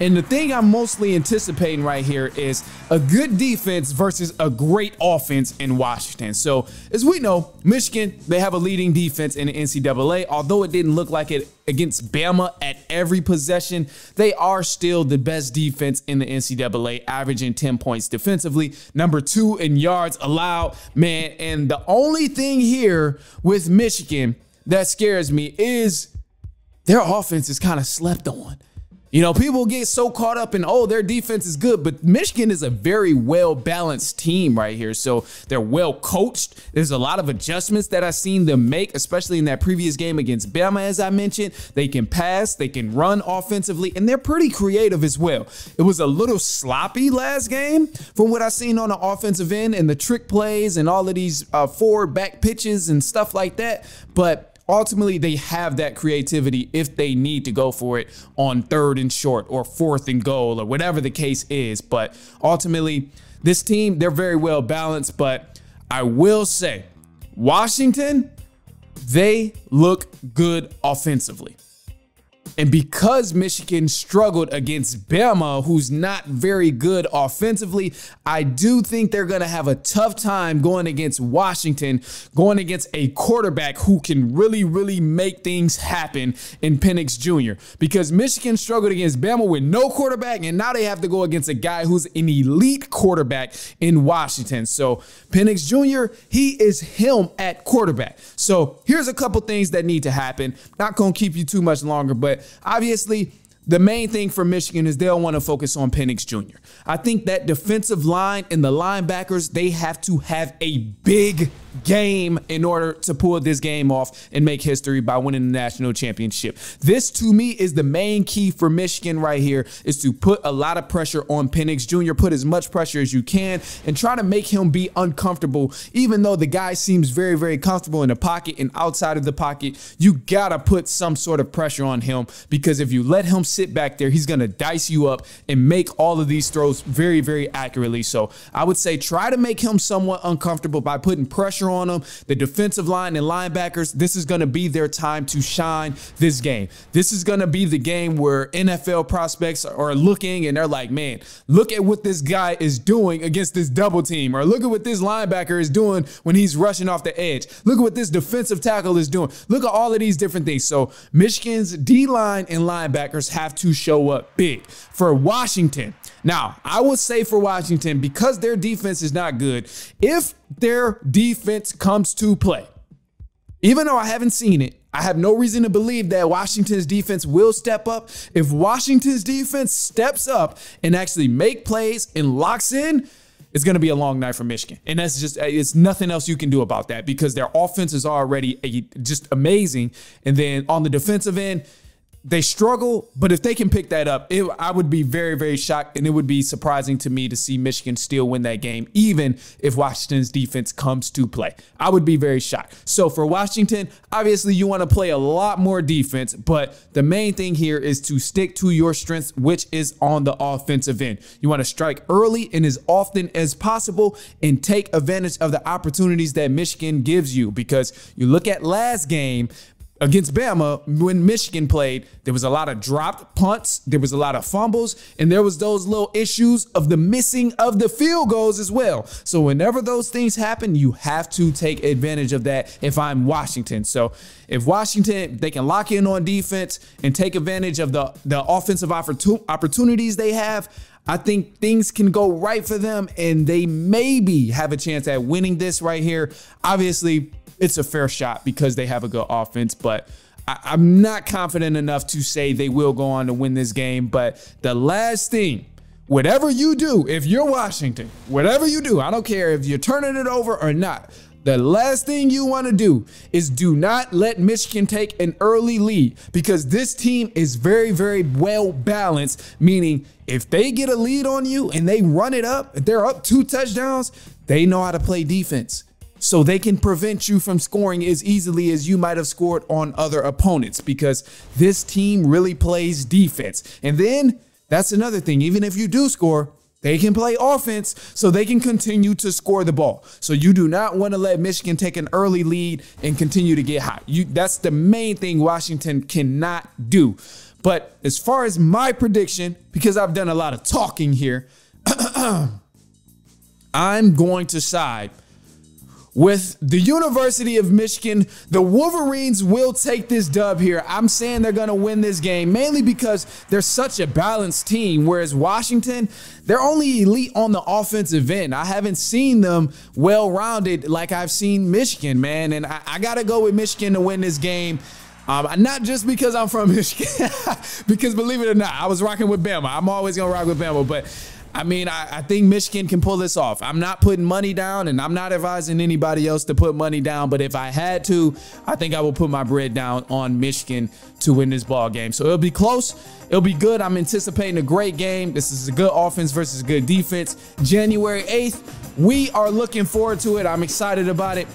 And the thing I'm mostly anticipating right here is a good defense versus a great offense in Washington. So as we know, Michigan, they have a leading defense in the NCAA. Although it didn't look like it against Bama at every possession, they are still the best defense in the NCAA, averaging 10 points defensively, number 2 in yards allowed, man. And the only thing here with Michigan that scares me is their offense is kind of slept on. You know, people get so caught up in, oh, their defense is good, but Michigan is a very well-balanced team right here. So they're well coached. There's a lot of adjustments that I've seen them make, especially in that previous game against Bama, as I mentioned. They can pass, they can run offensively, and they're pretty creative as well. It was a little sloppy last game from what I've seen on the offensive end and the trick plays and all of these forward back pitches and stuff like that. But ultimately, they have that creativity if they need to go for it on 3rd and short or 4th and goal or whatever the case is. But ultimately, this team, they're very well balanced. But I will say, Washington, they look good offensively. And because Michigan struggled against Bama, who's not very good offensively, I do think they're going to have a tough time going against Washington, going against a quarterback who can really, really make things happen in Penix Jr. Because Michigan struggled against Bama with no quarterback, and now they have to go against a guy who's an elite quarterback in Washington. So Penix Jr., he is him at quarterback. So here's a couple things that need to happen. Not going to keep you too much longer, but obviously, the main thing for Michigan is they'll want to focus on Penix Jr. I think that defensive line and the linebackers, they have to have a big game in order to pull this game off and make history by winning the national championship. This, to me, is the main key for Michigan right here, is to put a lot of pressure on Penix Jr., put as much pressure as you can, and try to make him be uncomfortable. Even though the guy seems very, very comfortable in the pocket and outside of the pocket, you gotta put some sort of pressure on him, because if you let him sit back there, he's gonna dice you up and make all of these throws very, very accurately. So I would say try to make him somewhat uncomfortable by putting pressure on him. The defensive line and linebackers, this is going to be their time to shine this game. This is going to be the game where NFL prospects are looking and they're like, man, look at what this guy is doing against this double team, or look at what this linebacker is doing when he's rushing off the edge. Look at what this defensive tackle is doing. Look at all of these different things. So Michigan's D-line and linebackers have to show up big. For Washington, now, I would say for Washington, because their defense is not good, if their defense comes to play, even though I haven't seen it, I have no reason to believe that Washington's defense will step up. If Washington's defense steps up and actually make plays and locks in, it's going to be a long night for Michigan. And that's just, it's nothing else you can do about that, because their offense is already just amazing. And then on the defensive end, they struggle, but if they can pick that up, I would be very, very shocked, and it would be surprising to me to see Michigan still win that game, even if Washington's defense comes to play. I would be very shocked. So for Washington, obviously you want to play a lot more defense, but the main thing here is to stick to your strengths, which is on the offensive end. You want to strike early and as often as possible and take advantage of the opportunities that Michigan gives you, because you look at last game, against Bama, when Michigan played, there was a lot of dropped punts, there was a lot of fumbles, and there was those little issues of the missing of the field goals as well. So whenever those things happen, you have to take advantage of that if I'm Washington. So if Washington, they can lock in on defense and take advantage of the offensive opportunities they have, I think things can go right for them, and they maybe have a chance at winning this right here. Obviously, it's a fair shot because they have a good offense, but I'm not confident enough to say they will go on to win this game. But the last thing, whatever you do, if you're Washington, whatever you do, I don't care if you're turning it over or not, the last thing you want to do is do not let Michigan take an early lead, because this team is very, very well balanced, meaning if they get a lead on you and they run it up, if they're up 2 touchdowns, they know how to play defense. So they can prevent you from scoring as easily as you might have scored on other opponents, because this team really plays defense. And then that's another thing. Even if you do score, they can play offense so they can continue to score the ball. So you do not want to let Michigan take an early lead and continue to get hot. That's the main thing Washington cannot do. But as far as my prediction, because I've done a lot of talking here, I'm going to side with the University of Michigan. The Wolverines will take this dub here. I'm saying they're going to win this game, mainly because they're such a balanced team, whereas Washington, they're only elite on the offensive end. I haven't seen them well-rounded like I've seen Michigan, man, and I got to go with Michigan to win this game. Not just because I'm from Michigan, because believe it or not, I was rocking with Bama. I'm always going to rock with Bama, but I mean, I think Michigan can pull this off. I'm not putting money down, and I'm not advising anybody else to put money down. But if I had to, I think I will put my bread down on Michigan to win this ball game. So it'll be close. It'll be good. I'm anticipating a great game. This is a good offense versus good defense. January 8th, we are looking forward to it. I'm excited about it.